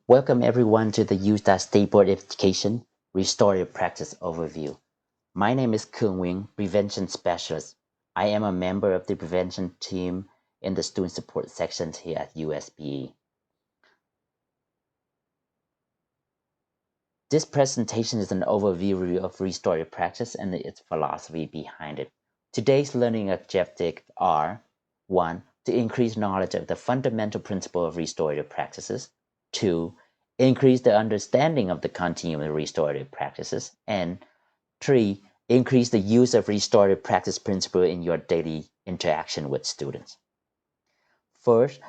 Welcome everyone to the USDA State Board Education Restorative Practice Overview. My name is Kung Wing, Prevention Specialist. I am a member of the prevention team in the student support sections here at USBE. This presentation is an overview of restorative practice and its philosophy behind it. Today's learning objectives are 1. To increase knowledge of the fundamental principle of restorative practices. 2. Increase the understanding of the continuum of restorative practices. And 3. Increase the use of restorative practice principle in your daily interaction with students. First,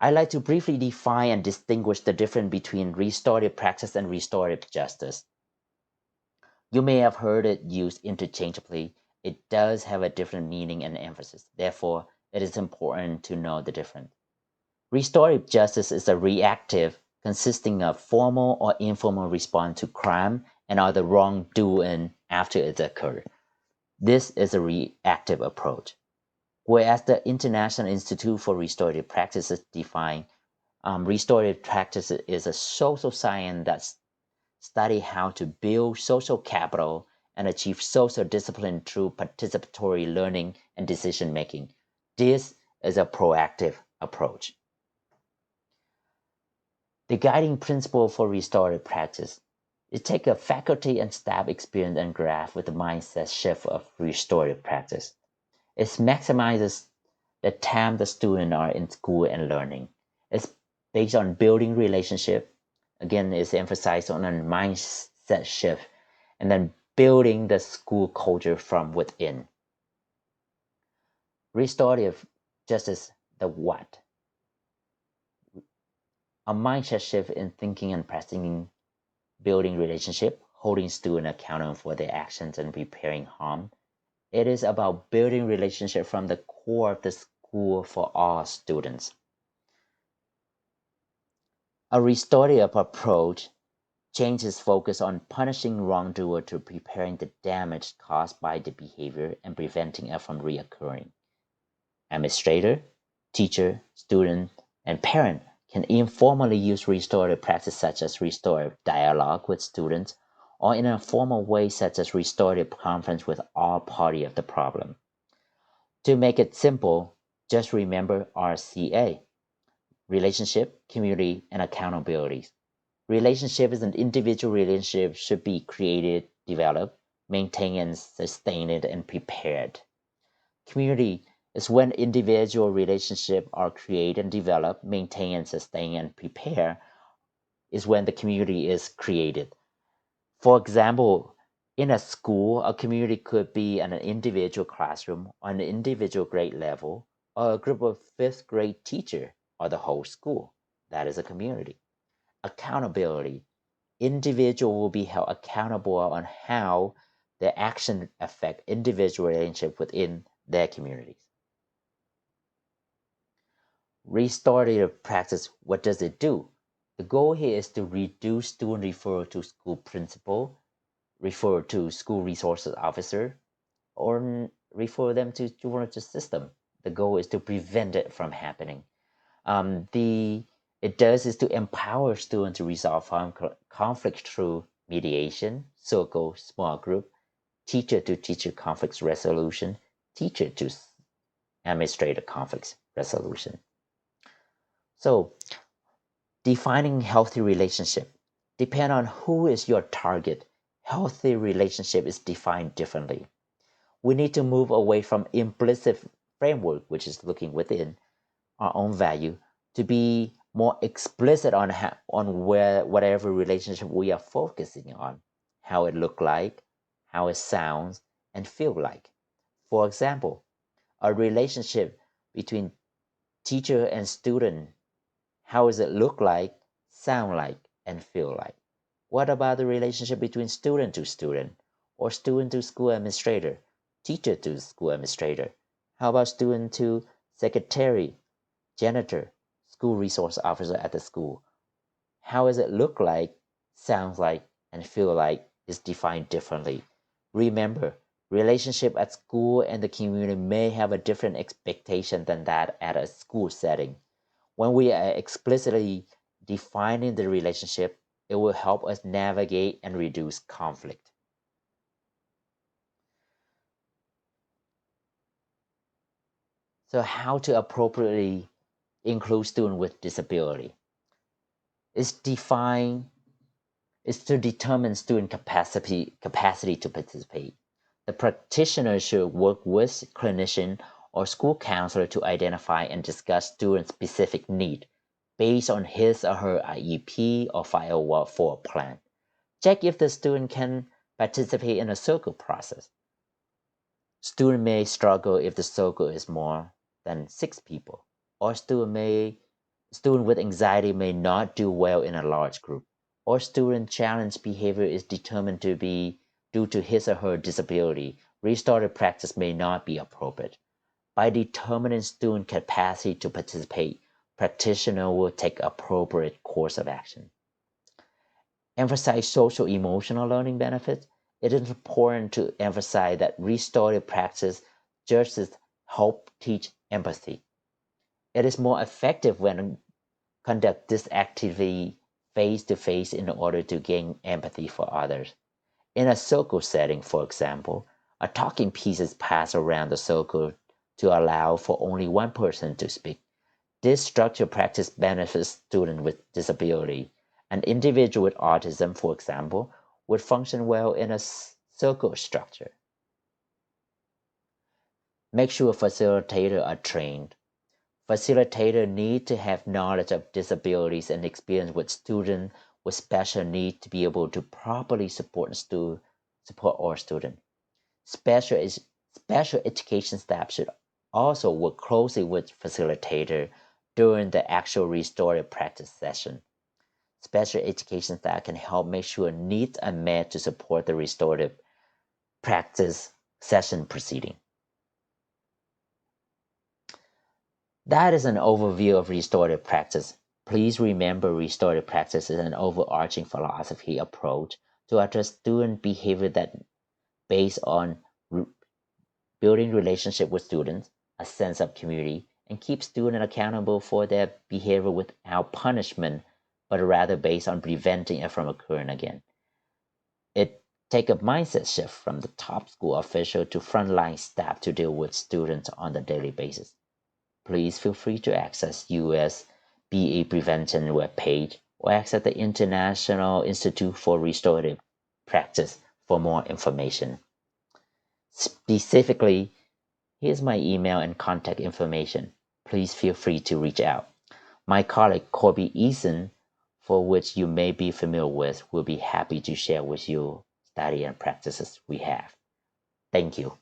I'd like to briefly define and distinguish the difference between restorative practice and restorative justice. You may have heard it used interchangeably. It does have a different meaning and emphasis. Therefore, it is important to know the difference. Restorative justice is a reactive, consisting of formal or informal response to crime and other wrongdoing after it occurred. This is a reactive approach. Whereas the International Institute for Restorative Practices define restorative practice is a social science that studies how to build social capital and achieve social discipline through participatory learning and decision making. This is a proactive approach. The guiding principle for restorative practice is take a faculty and staff experience and graph with the mindset shift of restorative practice. It maximizes the time the students are in school and learning. It's based on building relationship. Again, it's emphasized on a mindset shift and then building the school culture from within. Restorative justice, the what? A mindset shift in thinking and practicing building relationship, holding students accountable for their actions and repairing harm. It is about building relationship from the core of the school for all students. A restorative approach changes focus on punishing wrongdoer to preparing the damage caused by the behavior and preventing it from reoccurring. Administrator, teacher, student, and parent can informally use restorative practice such as restorative dialogue with students or in a formal way such as restorative conference with all parties of the problem. To make it simple, just remember RCA, relationship, community, and accountability. Relationship is an individual relationship should be created, developed, maintained, and sustained and prepared. Community is when individual relationships are created and developed, maintained and sustained and prepared is when the community is created. For example, in a school, a community could be an individual classroom, on an individual grade level, or a group of fifth grade teacher, or the whole school. That is a community. Accountability. Individual will be held accountable on how their action affect individual relationship within their communities. Restorative practice, what does it do? The goal here is to reduce student referral to school principal, refer to school resources officer, or refer them to juvenile justice system. The goal is to prevent it from happening. It does is to empower students to resolve conflict through mediation, circle, small group, teacher to teacher conflicts resolution, teacher to administrator conflicts resolution. So defining healthy relationship depend on who is your target. Healthy relationship is defined differently. We need to move away from implicit framework, which is looking within our own value, to be more explicit on where whatever relationship we are focusing on, how it look like, how it sounds and feel like. For example, a relationship between teacher and student, how does it look like, sound like, and feel like? What about the relationship between student to student, or student to school administrator, teacher to school administrator? How about student to secretary, janitor, school resource officer at the school? How does it look like, sounds like, and feel like is defined differently. Remember, relationship at school and the community may have a different expectation than that at a school setting. When we are explicitly defining the relationship, it will help us navigate and reduce conflict. So how to appropriately include students with disability is define is to determine student capacity to participate. The practitioner should work with clinician or school counselor to identify and discuss student specific need based on his or her IEP or 504 plan. Check if the student can participate in a circle process. Student may struggle if the circle is more than 6 people, or student with anxiety may not do well in a large group, or student challenge behavior is determined to be due to his or her disability. Restorative practice may not be appropriate. By determining student capacity to participate, practitioner will take appropriate course of action. Emphasize social emotional learning benefits. It is important to emphasize that restorative practice just help teach empathy. It is more effective when conduct this activity face to face in order to gain empathy for others. In a circle setting, for example, a talking piece is passed around the circle to allow for only one person to speak. This structured practice benefits students with disability. An individual with autism, for example, would function well in a circle structure. Make sure facilitators are trained. Facilitators need to have knowledge of disabilities and experience with students with special needs to be able to properly support all students. Special education staff should also work closely with facilitator during the actual restorative practice session. Special education staff can help make sure needs are met to support the restorative practice session proceeding. That is an overview of restorative practice. Please remember restorative practice is an overarching philosophy approach to address student behavior that based on building relationship with students, a sense of community, and keep students accountable for their behavior without punishment, but rather based on preventing it from occurring again. It takes a mindset shift from the top school official to frontline staff to deal with students on a daily basis. Please feel free to access USBE Prevention webpage or access the International Institute for Restorative Practice for more information. Specifically, here's my email and contact information. Please feel free to reach out. My colleague Corby Eason, for which you may be familiar with, will be happy to share with you study and practices we have. Thank you.